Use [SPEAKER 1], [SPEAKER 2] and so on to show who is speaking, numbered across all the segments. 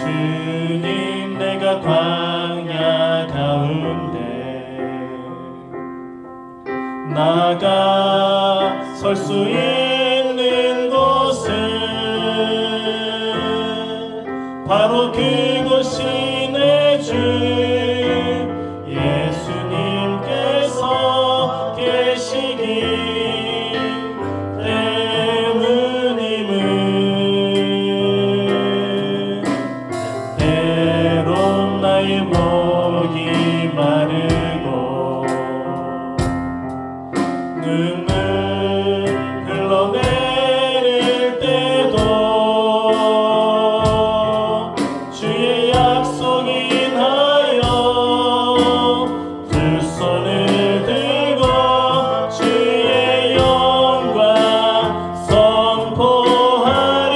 [SPEAKER 1] 주님 내가 광야 가운데 나가 설 수 있는 곳은 바로 그곳이 내 주 예수님께서 계시기 때문임을. 때론 나의 목이 마르고 눈물 흘러내릴 때도 주의 약속 인하여 두 손을 들고 주의 영광 선포하리.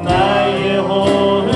[SPEAKER 1] 나의 호흡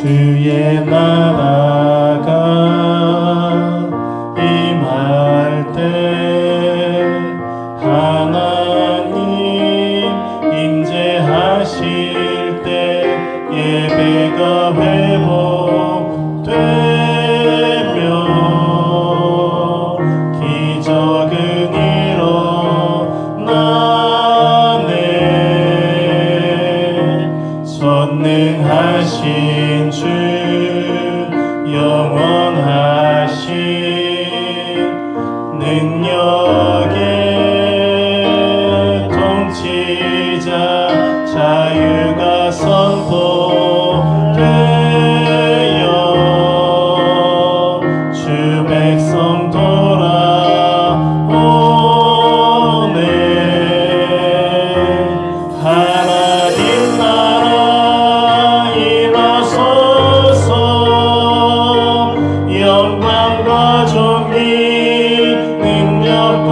[SPEAKER 1] 주의 나라가 임할 때 하나님 임재하실 때 예배가 회복되며 기적은 일어나네. 전능하신 주 영원하신 능력의 통치자 자유가 선포되어 주 백성 돌아오네. 하나님 나라 임하소서. 영광과 존귀 능력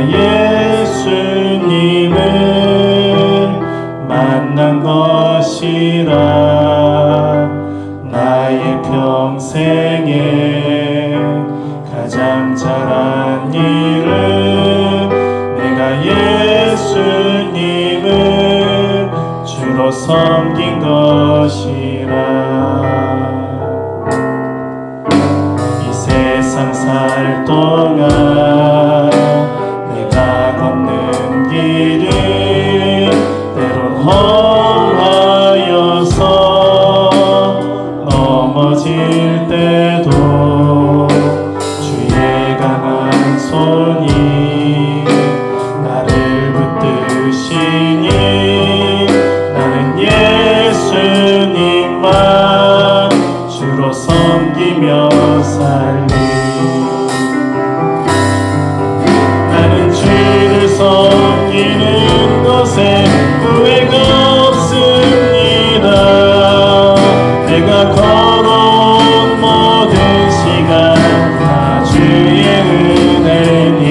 [SPEAKER 1] 내가 예수님을 만난 것이라. 나의 평생에 가장 잘한 일은 내가 예수님을 주로 섬긴 것이라. 이 세상 살 동안 내가 걷는 길이 때론 험하여서 넘어질 때도 주의 강한 손이 나를 붙드시니 나는 예수님만 주로 섬기며 살리. 나는 주를 섬기는 것에 후회가 없습니다. 내가 걸어온 모든 시간 다 주의 은혜니.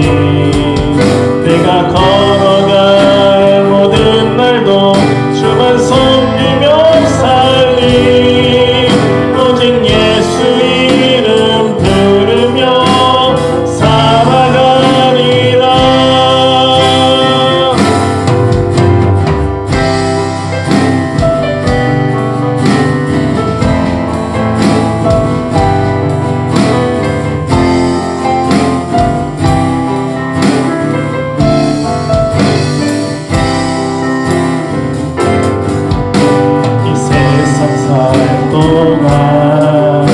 [SPEAKER 1] 내가 걸어갈 모든 날도 주만 섬기며 살리. 오직 예수 이름 부르며 살아가리라. 이 세상 살 동안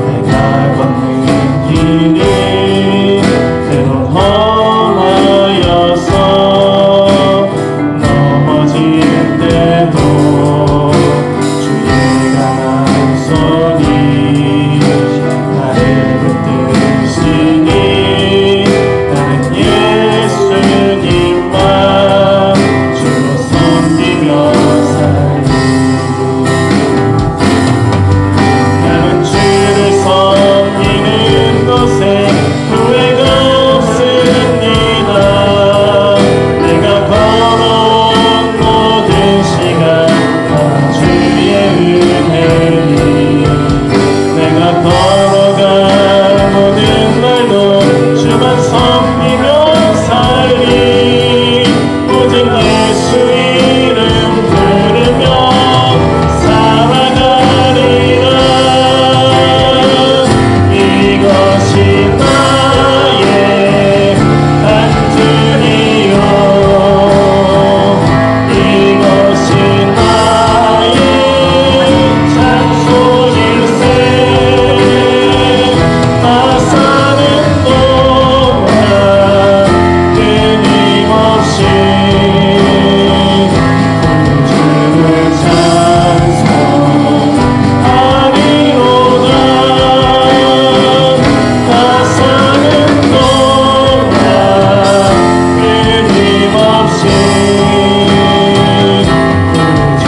[SPEAKER 1] 내가 걷는 길이 때론 험하여서 넘어질 때도 주의 강한 손이 나를 붙드시니 나는 예수님만 주로 섬기며 살리. 나는 주를 섬기는 것에 후회가 없습니다. 내가 걸어온 모든 시간 다 주의 은혜니. 내가 걸어갈 모든 날도 주만 섬기며 살리. 오직 예수 이름 부르며 살아가리라. 이것이 나의 간증이요. 이것이 나의 찬송일세. 나 사는 동안 끊임없이 주를 찬송하리로다. 나 사는 동안 끊임없이 주를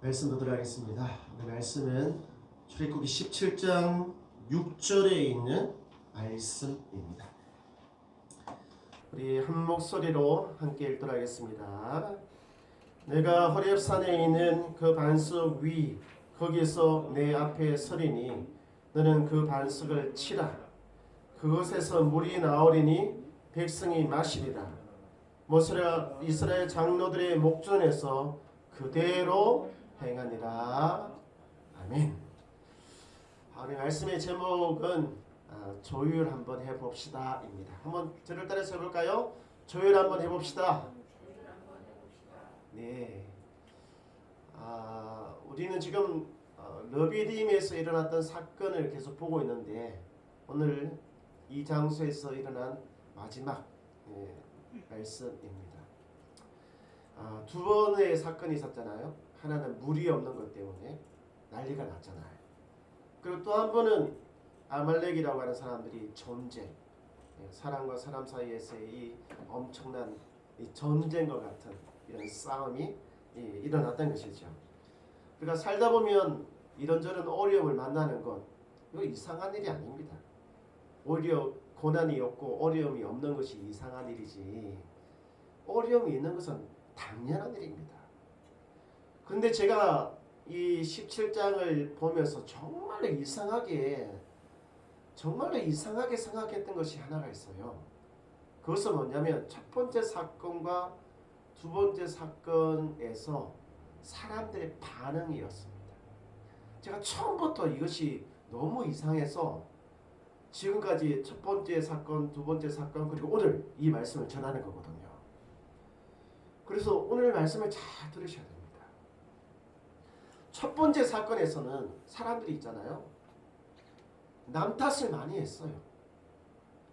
[SPEAKER 2] 말씀 보도록 하겠습니다. 오늘 말씀은 출애굽기 17장 6절에 있는 말씀입니다. 우리 한 목소리로 함께 읽도록 하겠습니다. 내가 호렙산에 있는 그 반석 위 거기서 내 앞에 서리니 너는 그 반석을 치라. 그것에서 물이 나오리니 백성이 마시리라. 모세가 이스라엘 장로들의 목전에서 그대로 행하니라. 아멘. 우리 말씀의 제목은 조율 한번 해봅시다입니다. 한번 저를 따라서 해볼까요? 조율 한번 해봅시다. 네. 우리는 지금 러비딤에서 일어났던 사건을 계속 보고 있는데 오늘 이 장소에서 일어난 마지막 말씀입니다. 두 번의 사건이 있었잖아요. 하나는 물이 없는 것 때문에 난리가 났잖아요. 그리고 또 한 번은 아말렉이라고 하는 사람들이 사람과 사람 사이에서의 이 엄청난 이 전쟁과 같은 이런 싸움이 일어났던 것이죠. 그러니까 살다 보면 이런저런 어려움을 만나는 것 이거 이상한 일이 아닙니다. 오히려 고난이 없고 어려움이 없는 것이 이상한 일이지 어려움이 있는 것은 당연한 일입니다. 그런데 제가 이 17장을 보면서 정말로 이상하게 생각했던 것이 하나가 있어요. 그것은 뭐냐면 첫 번째 사건과 두 번째 사건에서 사람들의 반응이었습니다. 제가 처음부터 이것이 너무 이상해서 지금까지 첫 번째 사건, 두 번째 사건 그리고 오늘 이 말씀을 전하는 거거든요. 그래서 오늘 말씀을 잘 들으셔야 됩니다. 첫 번째 사건에서는 사람들이 있잖아요. 남 탓을 많이 했어요.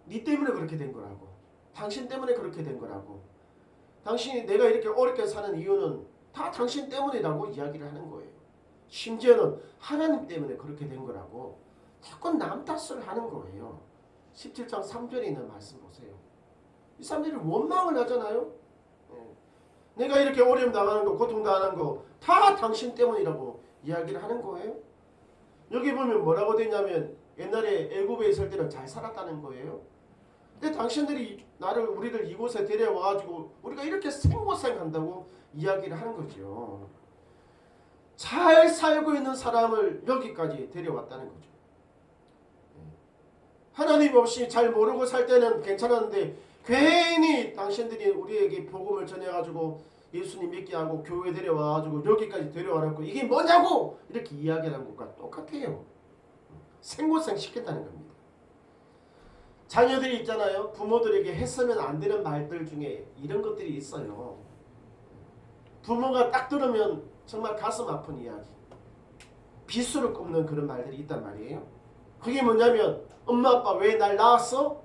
[SPEAKER 2] 네 때문에 그렇게 된 거라고. 당신 때문에 그렇게 된 거라고. 당신이 내가 이렇게 어렵게 사는 이유는 다 당신 때문이라고 이야기를 하는 거예요. 심지어는 하나님 때문에 그렇게 된 거라고 자꾸 남 탓을 하는 거예요. 17장 3절에 있는 말씀 보세요. 이 사람들이 원망을 하잖아요. 내가 이렇게 어려움 당하는 거, 고통 당하는 거 다 당신 때문이라고 이야기를 하는 거예요. 여기 보면 뭐라고 되냐면 옛날에 애굽에 있을 때는 잘 살았다는 거예요. 근데 당신들이 우리를 이곳에 데려와가지고 우리가 이렇게 생고생한다고 이야기를 하는 거죠. 잘 살고 있는 사람을 여기까지 데려왔다는 거죠. 하나님 없이 잘 모르고 살 때는 괜찮았는데 괜히 당신들이 우리에게 복음을 전해가지고 예수님 믿게 하고 교회 데려와가지고 여기까지 데려와놓고 이게 뭐냐고 이렇게 이야기하는 것과 똑같아요. 생고생 시켰다는 겁니다. 자녀들이 있잖아요. 부모들에게 했으면 안 되는 말들 중에 이런 것들이 있어요. 부모가 딱 들으면 정말 가슴 아픈 이야기, 비수를 꼽는 그런 말들이 있단 말이에요. 그게 뭐냐면 엄마 아빠 왜 날 낳았어?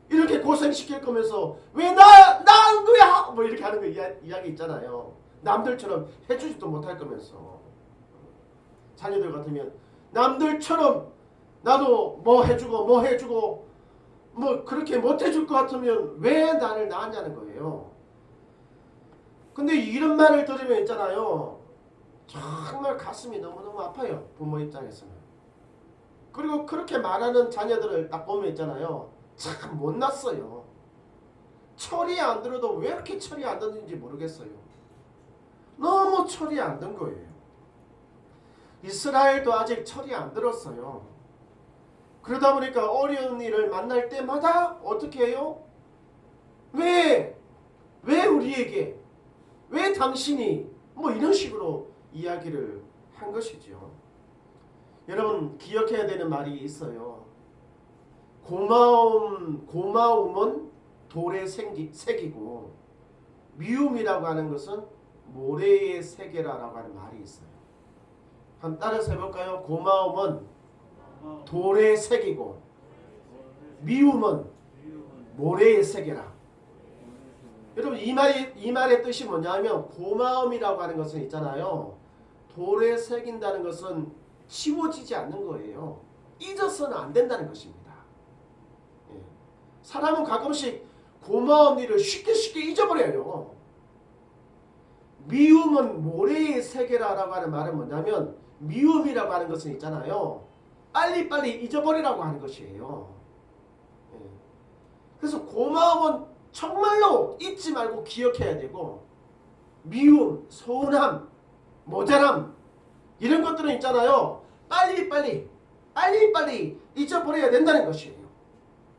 [SPEAKER 2] 이렇게 고생시킬 거면서 왜 낳은 거야? 뭐 이렇게 하는 거 이야기 있잖아요. 남들처럼 해주지도 못할 거면서. 자녀들 같으면 남들처럼 나도 뭐 해주고 뭐 그렇게 못 해줄 것 같으면 왜 나를 낳았냐는 거예요. 근데 이런 말을 들으면 있잖아요. 정말 가슴이 너무너무 아파요. 부모 입장에서는. 그리고 그렇게 말하는 자녀들을 딱 보면 있잖아요. 참 못났어요. 철이 안 들어도 왜 이렇게 철이 안 드는지 모르겠어요. 너무 철이 안 든 거예요. 이스라엘도 아직 철이 안 들었어요. 그러다 보니까 어려운 일을 만날 때마다 어떻게 해요? 왜 우리에게? 왜 당신이? 뭐 이런 식으로 이야기를 한 것이죠. 여러분 기억해야 되는 말이 있어요. 고마움은 돌에 새기고 미움이라고 하는 것은 모래에 새겨라라고 하는 말이 있어요. 한번 따라서 해볼까요? 고마움은 돌에 새기고 미움은 모래에 새겨라. 여러분 이 말의 뜻이 뭐냐면 고마움이라고 하는 것은 있잖아요. 돌에 새긴다는 것은 지워지지 않는 거예요. 잊어서는 안 된다는 것입니다. 사람은 가끔씩 고마운 일을 쉽게 잊어버려요. 미움은 모래에 새겨라라고 하는 말은 뭐냐면 미움이라고 하는 것은 있잖아요. 빨리빨리 잊어버리라고 하는 것이에요. 그래서 고마움은 정말로 잊지 말고 기억해야 되고 미움, 서운함, 모자람 이런 것들은 있잖아요. 빨리빨리 잊어버려야 된다는 것이에요.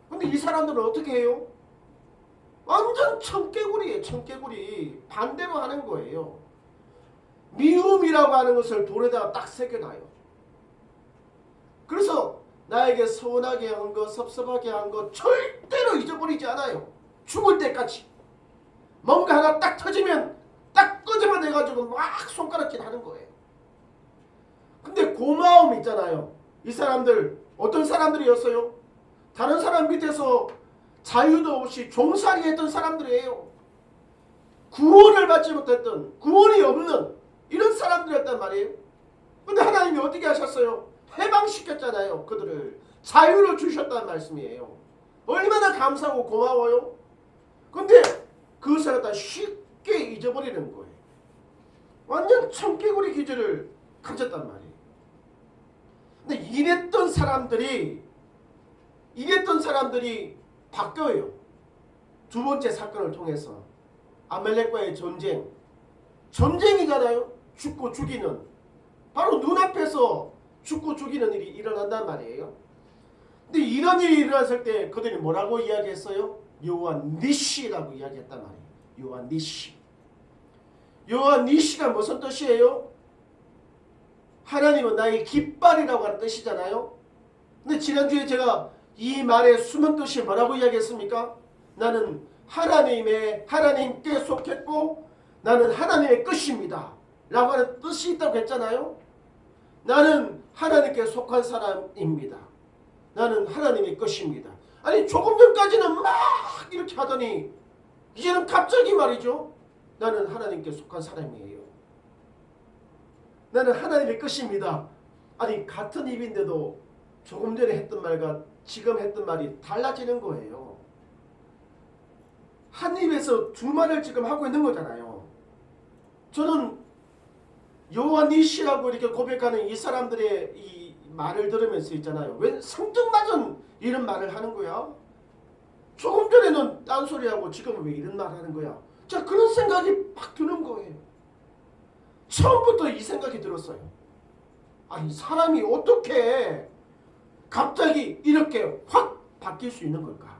[SPEAKER 2] 근데 이 사람들은 어떻게 해요? 완전 청개구리예요. 청개구리. 반대로 하는 거예요. 미움이라고 하는 것을 돌에다가 딱 새겨놔요. 그래서 나에게 서운하게 한 거, 섭섭하게 한 거 절대로 잊어버리지 않아요. 죽을 때까지. 뭔가 하나 딱 터지면 딱 끄집어내가지고 막 손가락질 하는 거예요. 근데 고마움 있잖아요. 이 사람들 어떤 사람들이었어요? 다른 사람 밑에서 자유도 없이 종살이 했던 사람들이에요. 구원을 받지 못했던, 구원이 없는 이런 사람들이었단 말이에요. 근데 하나님이 어떻게 하셨어요? 해방시켰잖아요. 그들을 자유를 주셨다는 말씀이에요. 얼마나 감사하고 고마워요. 근데 그것을 갖다 쉽게 잊어버리는 거예요. 완전 청개구리 기질을 가졌단 말이에요. 근데 이랬던 사람들이 바뀌어요. 두 번째 사건을 통해서 아말렉과의 전쟁이잖아요. 죽고 죽이는, 바로 눈앞에서 죽고 죽이는 일이 일어난단 말이에요. 근데 이런 일이 일어났을 때 그들이 뭐라고 이야기했어요? 여호와 니시라고 이야기했단 말이에요. 여호와 니시. 여호와 니시가 무슨 뜻이에요? 하나님은 나의 깃발이라고 하는 뜻이잖아요. 근데 지난주에 제가 이 말의 숨은 뜻이 뭐라고 이야기했습니까? 나는 하나님께 속했고 나는 하나님의 것입니다 라고 하는 뜻이 있다고 했잖아요. 나는 하나님께 속한 사람입니다. 나는 하나님의 것입니다. 아니 조금 전까지는 막 이렇게 하더니 이제는 갑자기 말이죠. 나는 하나님께 속한 사람이에요. 나는 하나님의 것입니다. 아니 같은 입인데도 조금 전에 했던 말과 지금 했던 말이 달라지는 거예요. 한 입에서 두 말을 지금 하고 있는 거잖아요. 저는 여호와 니시라고 이렇게 고백하는 이 사람들의 이 말을 들으면서 있잖아요. 왜 성적맞은 이런 말을 하는 거야? 조금 전에는 딴소리하고 지금은 왜 이런 말 하는 거야? 자, 그런 생각이 막 드는 거예요. 처음부터 이 생각이 들었어요. 아니 사람이 어떻게 갑자기 이렇게 확 바뀔 수 있는 걸까?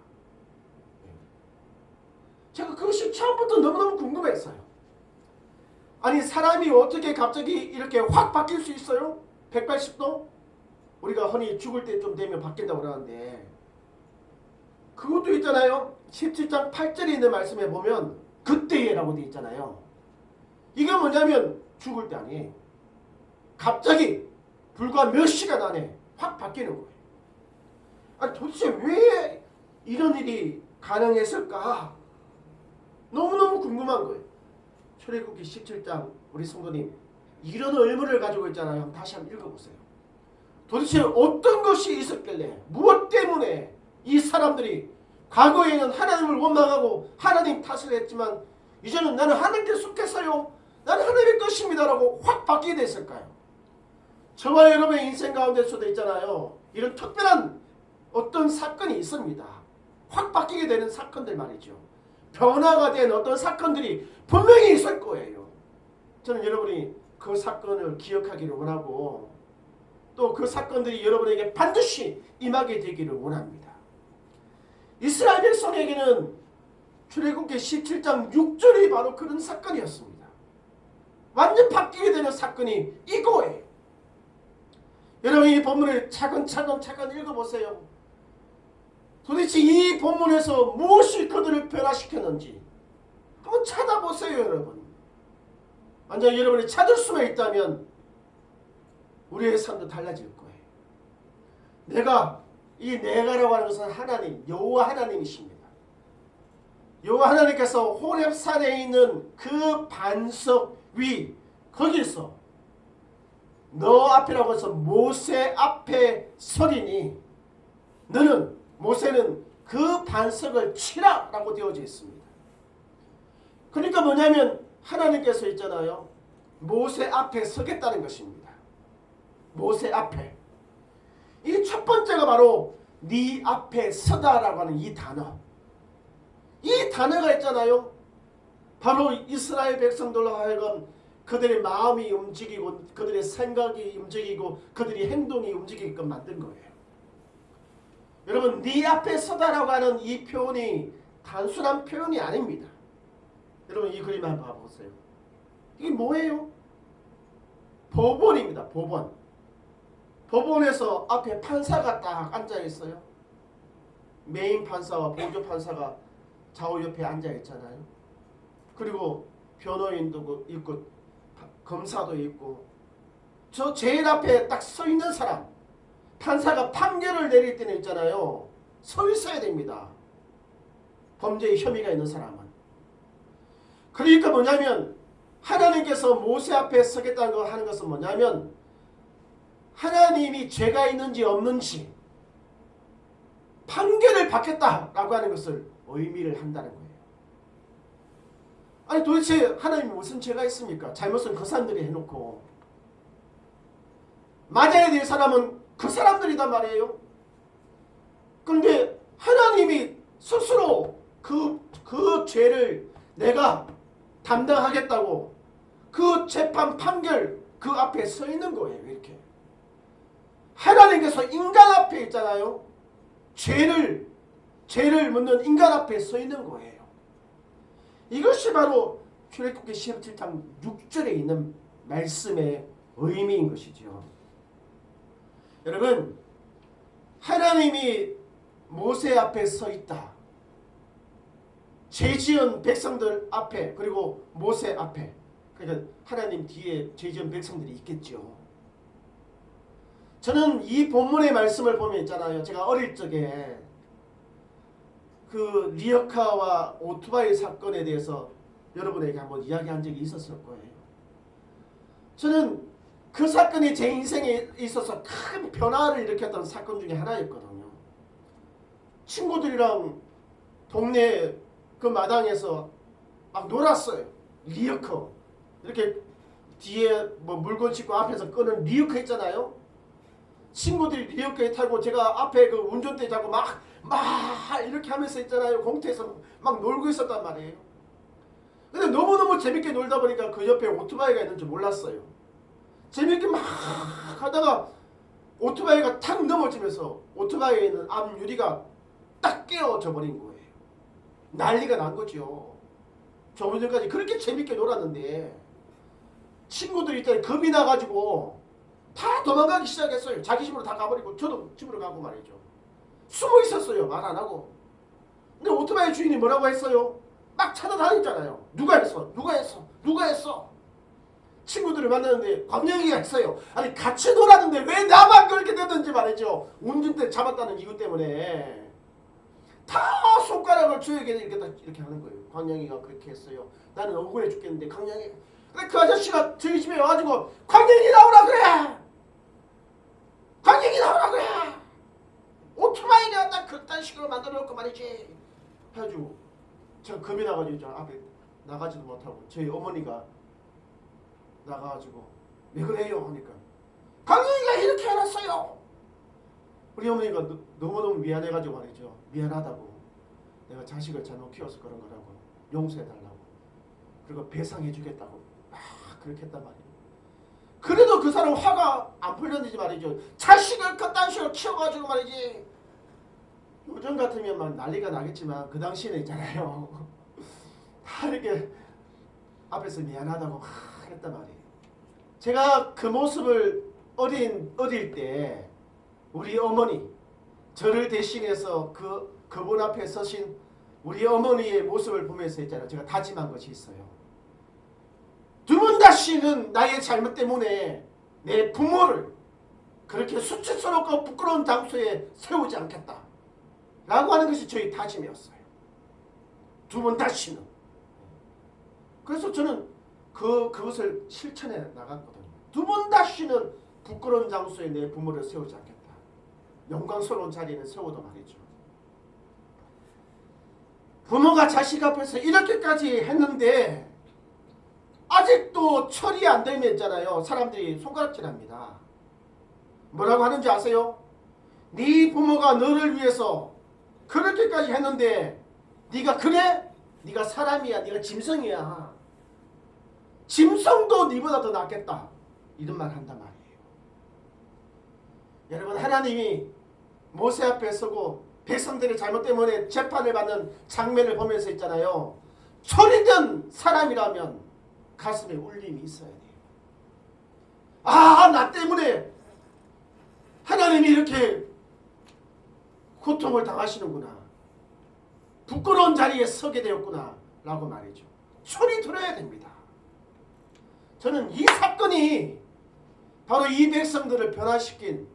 [SPEAKER 2] 제가 그것이 처음부터 너무너무 궁금했어요. 아니 사람이 어떻게 갑자기 이렇게 확 바뀔 수 있어요? 180도? 우리가 흔히 죽을 때 좀 되면 바뀐다고 그러는데 그것도 있잖아요. 17장 8절에 있는 말씀에 보면 그때에라고 되어 있잖아요. 이게 뭐냐면 죽을 때 아니에요. 갑자기 불과 몇 시간 안에 확 바뀌는 거예요. 아니 도대체 왜 이런 일이 가능했을까? 너무너무 궁금한 거예요. 출애굽기 17장 우리 성도님 이런 의문을 가지고 있잖아요. 다시 한번 읽어보세요. 도대체 어떤 것이 있었길래 무엇 때문에 이 사람들이 과거에는 하나님을 원망하고 하나님 탓을 했지만 이제는 나는 하나님께 속했어요. 나는 하나님의 것입니다라고 확 바뀌게 됐을까요? 저와 여러분의 인생 가운데서도 있잖아요. 이런 특별한 어떤 사건이 있습니다. 확 바뀌게 되는 사건들 말이죠. 변화가 된 어떤 사건들이 분명히 있을 거예요. 저는 여러분이 그 사건을 기억하기를 원하고 또 그 사건들이 여러분에게 반드시 임하게 되기를 원합니다. 이스라엘 백성에게는 출애굽기 17장 6절이 바로 그런 사건이었습니다. 완전 바뀌게 되는 사건이 이거예요. 여러분 이 본문을 차근차근 읽어보세요. 도대체 이 본문에서 무엇이 그들을 변화시켰는지 한번 찾아보세요. 여러분 만약 여러분이 찾을 수만 있다면 우리의 삶도 달라질 거예요. 내가라고 하는 것은 하나님, 여호와 하나님이십니다. 여호와 하나님께서 호렙산에 있는 그 반석 위 거기서 너 앞이라고 해서 모세 앞에 서리니 모세는 그 반석을 치라 라고 되어져 있습니다. 그러니까 뭐냐면 하나님께서 있잖아요. 모세 앞에 서겠다는 것입니다. 모세 앞에. 이 첫 번째가 바로 네 앞에 서다라고 하는 이 단어. 이 단어가 있잖아요. 바로 이스라엘 백성들로 하여금 그들의 마음이 움직이고 그들의 생각이 움직이고 그들의 행동이 움직이게끔 만든 거예요. 여러분 네 앞에 서다라고 하는 이 표현이 단순한 표현이 아닙니다. 여러분 이 그림 한번 봐보세요. 이게 뭐예요? 법원입니다. 법원. 법원에서 앞에 판사가 딱 앉아있어요. 메인 판사와 보조 판사가 좌우 옆에 앉아있잖아요. 그리고 변호인도 있고 검사도 있고 저 제일 앞에 딱 서 있는 사람 판사가 판결을 내릴 때는 있잖아요. 서 있어야 됩니다. 범죄의 혐의가 있는 사람은. 그러니까 뭐냐면 하나님께서 모세 앞에 서겠다는 걸 하는 것은 뭐냐면 하나님이 죄가 있는지 없는지 판결을 받겠다라고 하는 것을 의미를 한다는 거예요. 아니 도대체 하나님이 무슨 죄가 있습니까? 잘못은 그 사람들이 해놓고 맞아야 될 사람은 그 사람들이단 말이에요. 그런데 하나님이 스스로 그 죄를 내가 담당하겠다고 그 재판 판결 그 앞에 서 있는 거예요. 이렇게 하나님께서 인간 앞에 있잖아요. 죄를 묻는 인간 앞에 서 있는 거예요. 이것이 바로 출애굽기 17장 6절에 있는 말씀의 의미인 것이죠. 여러분, 하나님이 모세 앞에 서 있다. 죄 지은 백성들 앞에, 그리고 모세 앞에. 그러니까 하나님 뒤에 죄 지은 백성들이 있겠죠. 저는 이 본문의 말씀을 보면 있잖아요. 제가 어릴 적에 그 리어카와 오토바이 사건에 대해서 여러분에게 한번 이야기한 적이 있었을 거예요. 저는 그 사건이 제 인생에 있어서 큰 변화를 일으켰던 사건 중에 하나였거든요. 친구들이랑 동네 그 마당에서 막 놀았어요. 리어카 이렇게 뒤에 뭐 물건 싣고 앞에서 끄는 리어카 있잖아요. 친구들이 리어카에 타고 제가 앞에 그 운전대 잡고 막 이렇게 하면서 있잖아요. 공터에서 막 놀고 있었단 말이에요. 근데 너무너무 재밌게 놀다 보니까 그 옆에 오토바이가 있는 줄 몰랐어요. 재밌게 막 하다가 오토바이가 탁 넘어지면서 오토바이에 있는 앞 유리가 딱 깨어져 버린 거예요. 난리가 난 거죠. 조금 전까지 그렇게 재밌게 놀았는데 친구들이 일단 겁이 나가지고 다 도망가기 시작했어요. 자기 집으로 다 가버리고 저도 집으로 가고 말이죠. 숨어 있었어요. 말 안 하고. 근데 오토바이 주인이 뭐라고 했어요? 막 찾아다녔잖아요. 누가 했어? 누가 했어? 누가 했어? 친구들을 만났는데 광영이가 했어요. 아니 같이 놀았는데 왜 나만 그렇게 됐는지 말이죠. 운전대 잡았다는 이유 때문에 다 손가락을 저에게 이렇게 하는 거예요. 광영이가 그렇게 했어요. 나는 억울해 죽겠는데 광영이. 근데 그 아저씨가 저희 집에 와가지고 광영이 나오라 그래. 광영이 나오라 그래. 오토바이가 딱 그딴 식으로 만들어 놓고 말이지. 해가지고 제가 겁이 나가지고 저 앞에 나가지도 못하고 저희 어머니가 나가가지고 왜 그래요 하니까 광영이가 이렇게 해놨어요. 우리 어머니가 너무너무 미안해가지고 말이죠. 미안하다고. 내가 자식을 잘못 키워서 그런 거라고 용서해달라고. 그리고 배상해주겠다고 막 그렇게 했단 말이에요. 그래도 그 사람 화가 안 풀렸는지 말이죠. 자식을 그딴 식으로 키워가지고 말이지. 요즘 같으면 막 난리가 나겠지만 그 당시에는 있잖아요. 다 이렇게 앞에서 미안하다고 막 했단 말이에요. 제가 그 모습을 어릴 때 우리 어머니 저를 대신해서 그분 앞에 서신 우리 어머니의 모습을 보면서 있잖아요. 제가 다짐한 것이 있어요. 두 번 다시는 나의 잘못 때문에 내 부모를 그렇게 수치스럽고 부끄러운 장소에 세우지 않겠다 라고 하는 것이 저희 다짐이었어요. 두 번 다시는. 그래서 저는 그것을 실천해 나갔거든요. 두 번 다시는 부끄러운 장소에 내 부모를 세우지 않겠다. 영광스러운 자리는 세워도 말이죠. 부모가 자식 앞에서 이렇게까지 했는데 아직도 처리 안 되면 있잖아요. 사람들이 손가락질합니다. 뭐라고 하는지 아세요? 네 부모가 너를 위해서 그렇게까지 했는데 네가 그래? 네가 사람이야. 네가 짐승이야. 짐승도 네보다 더 낫겠다. 이런 말 한단 말이에요. 여러분, 하나님이 모세 앞에 서고 백성들의 잘못 때문에 재판을 받는 장면을 보면서 있잖아요. 처리된 사람이라면 가슴에 울림이 있어야 돼요. 아, 나 때문에 하나님이 이렇게 고통을 당하시는구나. 부끄러운 자리에 서게 되었구나 라고 말이죠. 소리 들어야 됩니다. 저는 이 사건이 바로 이 백성들을 변화시킨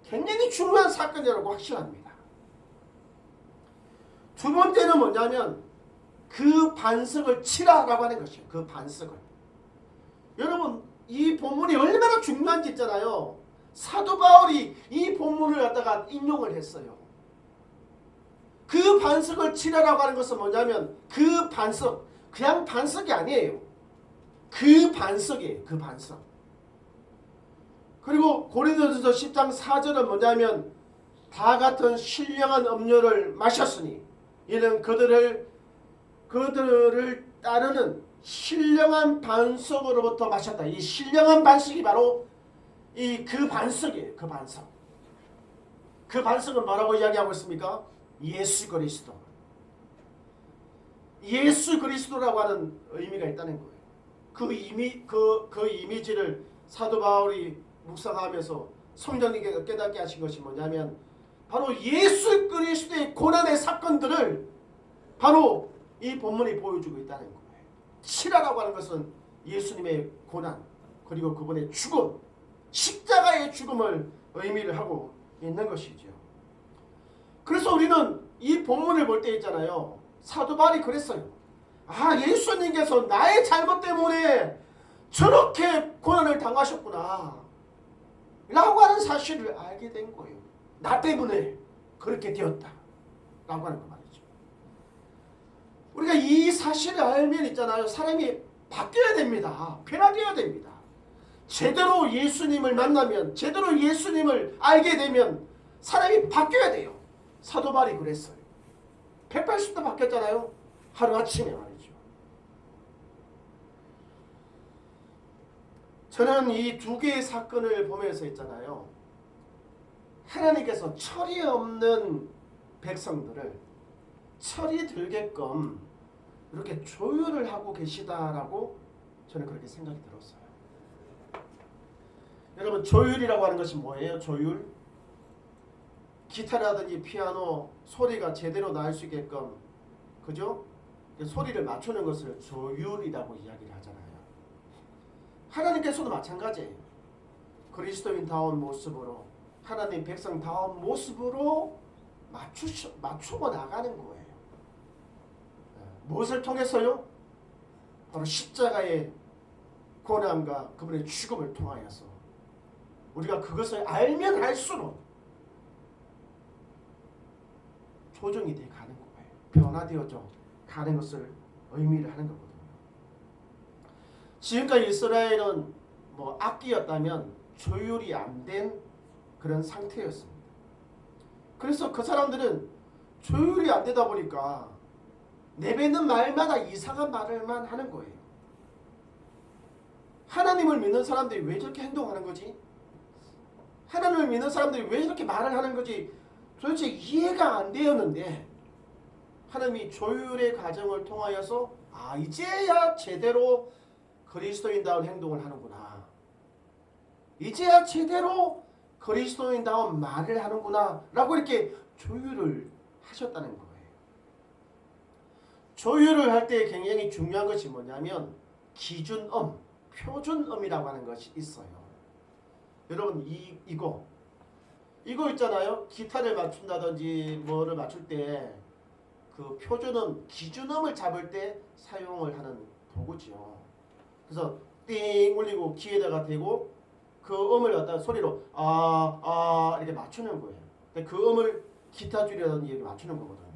[SPEAKER 2] 굉장히 중요한 사건이라고 확신합니다. 두 번째는 뭐냐면 그 반석을 치라라고 하는 것이에요. 그 반석을. 여러분, 이 본문이 얼마나 중요한지 있잖아요. 사도 바울이 이 본문을 갖다가 인용을 했어요. 반석을 치라라고 하는 것은 뭐냐면 그 반석, 그냥 반석이 아니에요. 그 반석이에요. 그 반석. 그리고 고린도전서 10장 4절은 뭐냐면 다 같은 신령한 음료를 마셨으니 이는 그들을 따르는 신령한 반석으로부터 마셨다. 이 신령한 반석이 바로 그 반석이에요. 그 반석. 그 반석은 뭐라고 이야기하고 있습니까? 예수 그리스도. 예수 그리스도라고 하는 의미가 있다는 거예요. 그 이미지를 사도 바울이 묵상하면서 성령님께서 깨닫게 하신 것이 뭐냐면 바로 예수 그리스도의 고난의 사건들을 바로 이 본문이 보여주고 있다는 거예요. 치라라고 하는 것은 예수님의 고난 그리고 그분의 죽음, 십자가의 죽음을 의미를 하고 있는 것이죠. 그래서 우리는 이 본문을 볼 때 있잖아요. 사도 바울이 그랬어요. 아, 예수님께서 나의 잘못 때문에 저렇게 고난을 당하셨구나 라고 하는 사실을 알게 된 거예요. 나 때문에 그렇게 되었다 라고 하는 거 말이죠. 우리가 이 사실을 알면 있잖아요. 사람이 바뀌어야 됩니다. 변화되어야 됩니다. 제대로 예수님을 만나면, 제대로 예수님을 알게 되면 사람이 바뀌어야 돼요. 사도 바울이 그랬어요. 180도 바뀌었잖아요. 하루아침에 말이죠. 저는 이 두 개의 사건을 보면서 있잖아요. 하나님께서 철이 없는 백성들을 철이 들게끔 이렇게 조율을 하고 계시다라고 저는 그렇게 생각이 들었어요. 여러분, 조율이라고 하는 것이 뭐예요? 조율? 기타라든지 피아노 소리가 제대로 날 수 있게끔, 그죠? 소리를 맞추는 것을 조율이라고 이야기를 하잖아요. 하나님께서도 마찬가지예요. 그리스도인다운 모습으로, 하나님 백성다운 모습으로 맞추고 나가는 거예요. 무엇을 통해서요? 바로 십자가의 고난과 그분의 죽음을 통하여서 우리가 그것을 알면 알수록 조정이 되어 가는 거예요. 변화되어져 가는 것을 의미를 하는 거거든요. 지금까지 이스라엘은 악기였다면 조율이 안 된 그런 상태였습니다. 그래서 그 사람들은 조율이 안 되다 보니까 내뱉는 말마다 이상한 말을만 하는 거예요. 하나님을 믿는 사람들이 왜 저렇게 행동하는 거지? 하나님을 믿는 사람들이 왜 저렇게 말을 하는 거지? 도대체 이해가 안 되었는데 하나님이 조율의 과정을 통하여서 이제야 제대로 그리스도인다운 행동을 하는구나. 이제야 제대로 그리스도인다운 말을 하는구나 라고 이렇게 조율을 하셨다는 거예요. 조율을 할 때 굉장히 중요한 것이 뭐냐면 기준음, 표준음이라고 하는 것이 있어요. 여러분 이거 있잖아요. 기타를 맞춘다든지 뭐를 맞출 때 그 표준음, 기준음을 잡을 때 사용을 하는 도구죠. 그래서 띵 울리고 귀에다가 대고 그 음을 갖다가 소리로 이렇게 맞추는 거예요. 그 음을 기타 줄이라든지 이렇게 맞추는 거거든요.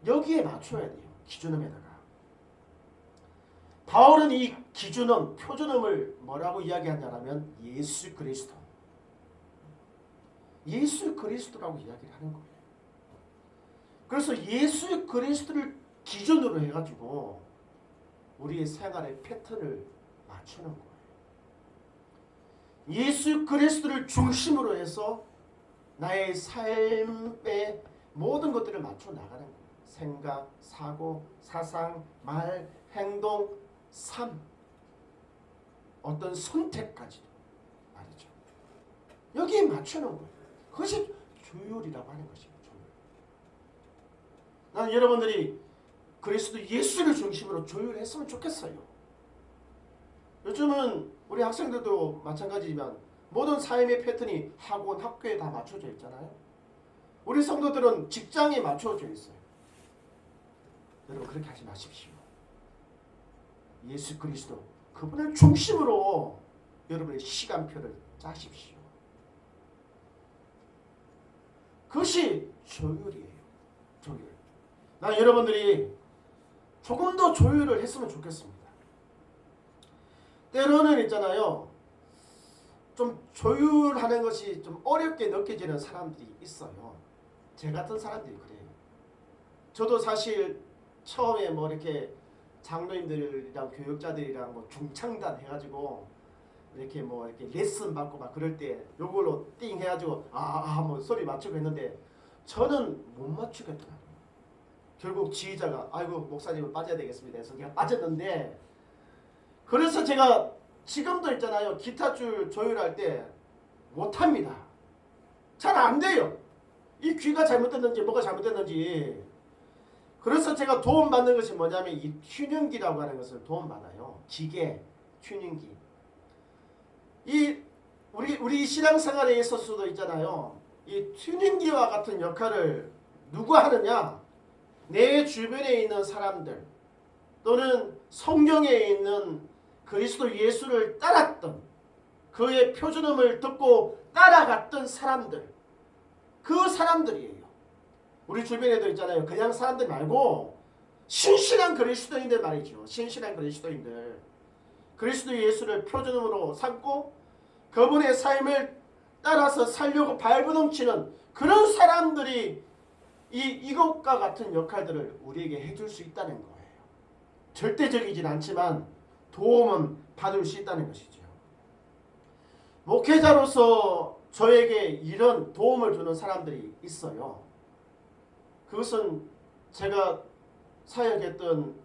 [SPEAKER 2] 여기에 맞춰야 돼요. 기준음에다가. 바울은 이 기준음, 표준음을 뭐라고 이야기하냐면 예수 그리스도. 예수 그리스도라고 이야기를 하는 거예요. 그래서 예수 그리스도를 기준으로 해가지고 우리의 생활의 패턴을 맞추는 거예요. 예수 그리스도를 중심으로 해서 나의 삶의 모든 것들을 맞춰 나가는 거예요. 생각, 사고, 사상, 말, 행동, 삶, 어떤 선택까지도 말이죠. 여기에 맞추는 거예요. 그것이 조율이라고 하는 것입니다. 조율. 나는 여러분들이 그리스도 예수를 중심으로 조율했으면 좋겠어요. 요즘은 우리 학생들도 마찬가지지만 모든 삶의 패턴이 학원, 학교에 다 맞춰져 있잖아요. 우리 성도들은 직장에 맞춰져 있어요. 여러분 그렇게 하지 마십시오. 예수 그리스도 그분을 중심으로 여러분의 시간표를 짜십시오. 그것이 조율이에요. 조율. 난 여러분들이 조금 더 조율을 했으면 좋겠습니다. 때로는 있잖아요. 좀 조율하는 것이 좀 어렵게 느껴지는 사람들이 있어요. 제 같은 사람들이 그래요. 저도 사실 처음에 뭐 이렇게 장로님들이랑 교육자들이랑 뭐 중창단 해가지고 이렇게 뭐 이렇게 레슨 받고 막 그럴 때 요걸로 띵 해가지고 뭐 소리 맞추고 했는데 저는 못 맞추겠더라고요. 결국 지휘자가 아이고 목사님은 빠져야 되겠습니다 해서 그냥 빠졌는데, 그래서 제가 지금도 있잖아요. 기타 줄 조율할 때 못합니다. 잘 안 돼요. 이 귀가 잘못됐는지 뭐가 잘못됐는지. 그래서 제가 도움받는 것이 뭐냐면 이 튜닝기라고 하는 것을 도움받아요. 기계, 튜닝기. 이 우리 신앙생활에 있어서도 있잖아요. 이 튜닝기와 같은 역할을 누가 하느냐? 내 주변에 있는 사람들, 또는 성경에 있는 그리스도 예수를 따랐던, 그의 표준음을 듣고 따라갔던 사람들, 그 사람들이에요. 우리 주변에도 있잖아요. 그냥 사람들 말고 신실한 그리스도인들 말이죠. 신실한 그리스도인들, 그리스도 예수를 표준음으로 삼고 그분의 삶을 따라서 살려고 발버둥치는 그런 사람들이 이것과 같은 역할들을 우리에게 해줄 수 있다는 거예요. 절대적이진 않지만 도움은 받을 수 있다는 것이죠. 목회자로서 저에게 이런 도움을 주는 사람들이 있어요. 그것은 제가 사역했던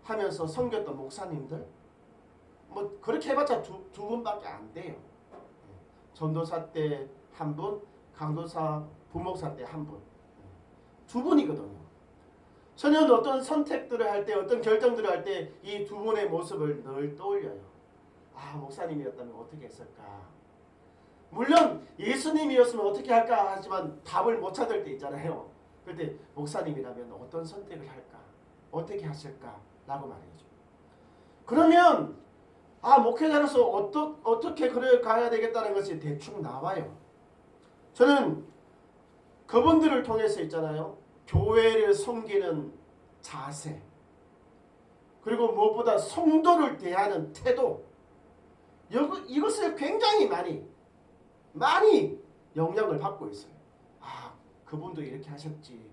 [SPEAKER 2] 하면서 섬겼던 목사님들, 뭐 그렇게 해봤자 두 분밖에 안 돼요. 전도사 때 한 분, 강도사, 부목사 때 한 분, 두 분이거든요. 저는 어떤 선택들을 할 때, 어떤 결정들을 할 때 이 두 분의 모습을 늘 떠올려요. 목사님이었다면 어떻게 했을까? 물론 예수님이었으면 어떻게 할까 하지만 답을 못 찾을 때 있잖아요. 그때 목사님이라면 어떤 선택을 할까? 어떻게 하실까? 라고 말이죠. 그러면 목회자로서 어떻게 그래 가야 되겠다는 것이 대충 나와요. 저는 그분들을 통해서 있잖아요. 교회를 섬기는 자세, 그리고 무엇보다 성도를 대하는 태도, 이것을 굉장히 많이 영향을 받고 있어요. 그분도 이렇게 하셨지.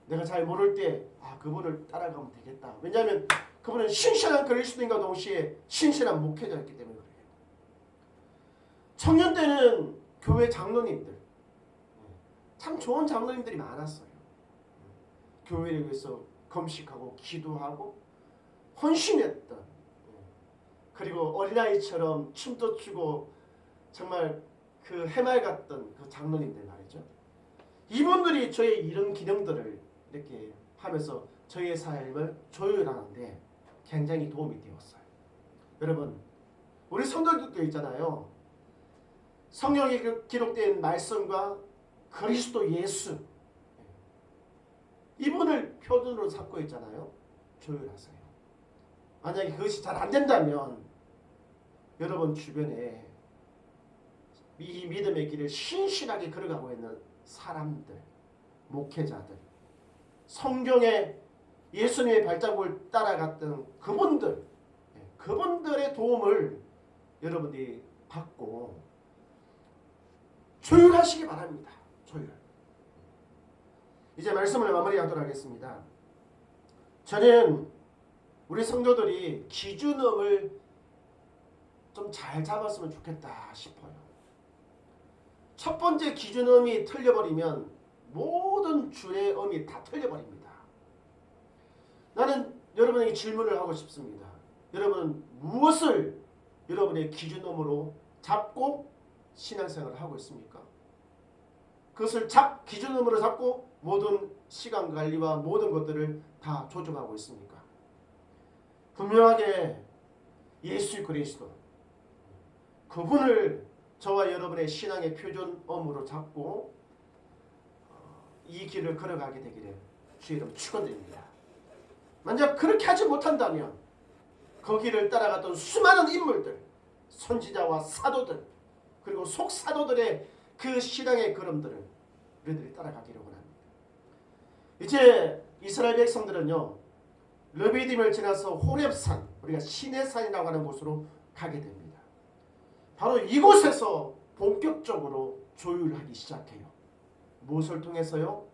[SPEAKER 2] 내가 잘 모를 때 그분을 따라가면 되겠다. 왜냐하면 그분은 신실한 그리스도인과 동시에 신실한 목회자였기 때문에 그래요. 청년 때는 교회 장로님들, 참 좋은 장로님들이 많았어요. 교회를 위해서 금식하고 기도하고 헌신했던, 그리고 어린아이처럼 춤도 추고 정말 그 해맑았던 그 장로님들 말이죠. 이분들이 저의 이런 기능들을 이렇게 하면서 저의 삶을 조율하는데 굉장히 도움이 되었어요. 여러분, 우리 성도들도 있잖아요. 성경에 기록된 말씀과 그리스도 예수, 이분을 표준으로 삼고 있잖아요. 조율하세요. 만약에 그것이 잘 안 된다면 여러분 주변에 이 믿음의 길을 신실하게 걸어가고 있는 사람들, 목회자들, 성경에 예수님의 발자국을 따라갔던 그분들의 도움을 여러분들이 받고 조율하시기 바랍니다. 조율. 이제 말씀을 마무리하도록 하겠습니다. 저는 우리 성도들이 기준음을 좀 잘 잡았으면 좋겠다 싶어요. 첫 번째 기준음이 틀려버리면 모든 줄의 음이 다 틀려버립니다. 나는 여러분에게 질문을 하고 싶습니다. 여러분은 무엇을 여러분의 기준음으로 잡고 신앙생활을 하고 있습니까? 그것을 기준음으로 잡고 모든 시간 관리와 모든 것들을 다 조정하고 있습니까? 분명하게 예수 그리스도, 그분을 저와 여러분의 신앙의 표준음으로 잡고 이 길을 걸어가게 되기를 주의 이름 축원드립니다. 만약 그렇게 하지 못한다면 그 길을 따라갔던 수많은 인물들, 선지자와 사도들, 그리고 속사도들의 그 신앙의 걸음들을 우리들이 따라가기를 원합니다. 이제 이스라엘 백성들은요, 르비딤을 지나서 호렙산, 우리가 신의 산이라고 하는 곳으로 가게 됩니다. 바로 이곳에서 본격적으로 조율하기 시작해요. 무엇을 통해서요?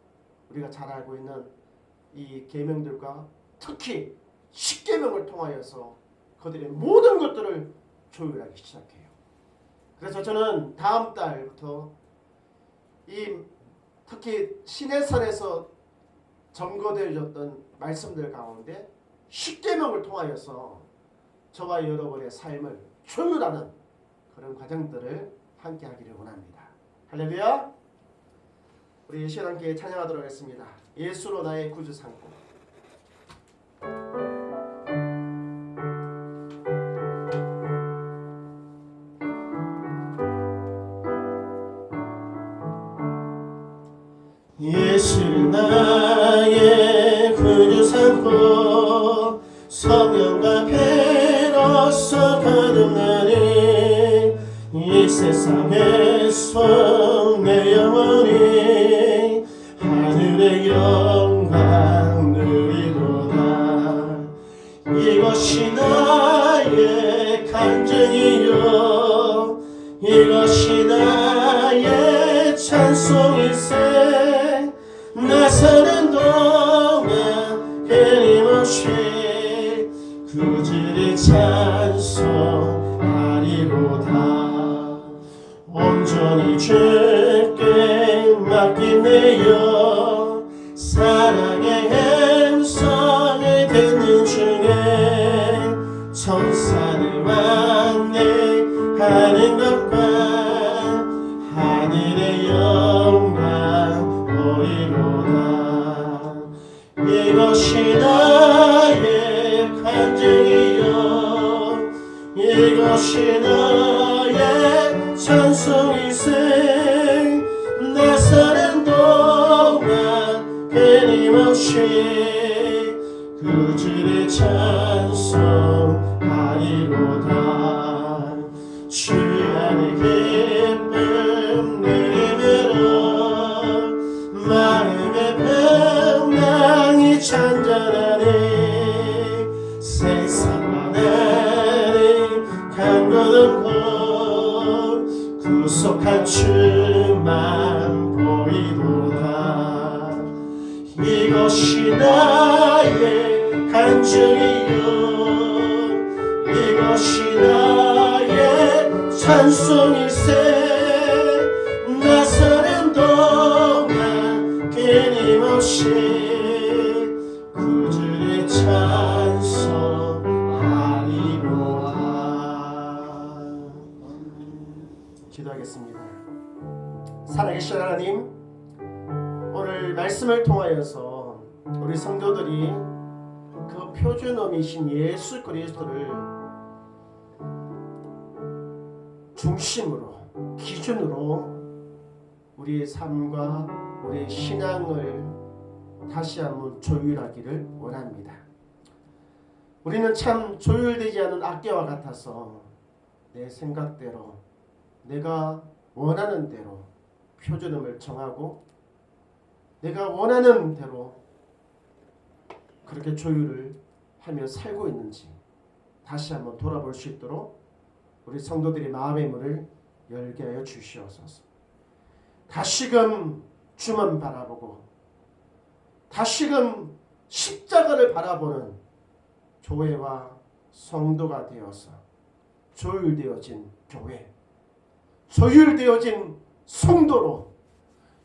[SPEAKER 2] 우리가 잘 알고 있는 이 계명들과 특히 십계명을 통하여서 그들의 모든 것들을 조율하기 시작해요. 그래서 저는 다음 달부터 이 특히 시내산에서 점거되어졌던 말씀들 가운데 십계명을 통하여서 저와 여러분의 삶을 조율하는 그런 과정들을 함께 하기를 원합니다. 할렐루야. 우리 이 시간 함께 찬양하도록 하겠습니다. 예수로 나의 구주 삼고. 예수 나의 구주 삼고 성령과 배로서 거듭나니 이 세상에서 내 영혼이 하늘의 영광 누리도다. 이것이 나의 간증이요 이것이 나의 찬송일세. 나 사는 동안 끊임없이 구주를 찬송하리로다. 온전히 주께 맡긴 내여 사랑의 음성을 듣는 중에 천사를 왕래하는 것과 하늘의 영광 보이로다. 이것이 나의 간증이요 이것이 나의 찬송일세. 나 사는 동안 끊임없이 구주를 찬송하리로다. 주 안의 기쁨 누리므로 마음의 평강이 잔잔하니 세상과 나를 간 것 없고 구속한 주만 보이도다. 이것이 나의 간증이요 이것이 나의 찬송일세. 나 사는 동안 끊임없이 구주를 찬송하리로다. 기도하겠습니다. 살아계신 하나님, 오늘 말씀을 통하여서 우리 성도들이 그 표준어미신 예수 그리스도를 중심으로 기준으로 우리의 삶과 우리의 신앙을 다시 한번 조율하기를 원합니다. 우리는 참 조율되지 않은 악기와 같아서 내 생각대로 내가 원하는 대로 표준음을 정하고 내가 원하는 대로 그렇게 조율을 하며 살고 있는지 다시 한번 돌아볼 수 있도록 우리 성도들의 마음의 문을 열게 하여 주시옵소서. 다시금 주만 바라보고 다시금 십자가를 바라보는 교회와 성도가 되어서 조율되어진 교회, 조율되어진 성도로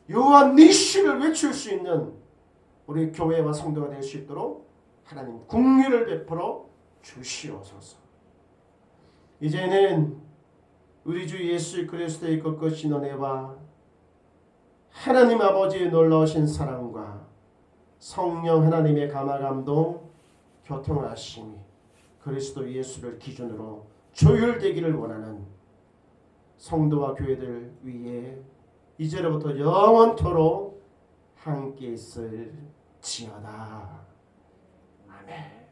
[SPEAKER 2] 여호와 니시를 외칠 수 있는 우리 교회와 성도가 될 수 있도록 하나님 긍휼을 베풀어 주시옵소서. 이제는 우리 주 예수 그리스도의 거룩하신 은혜와 하나님 아버지의 놀라우신 사랑과 성령 하나님의 감화감동 교통하심이 그리스도 예수를 기준으로 조율되기를 원하는 성도와 교회들 위에 이제로부터 영원토록 함께 있을지어다. 아멘.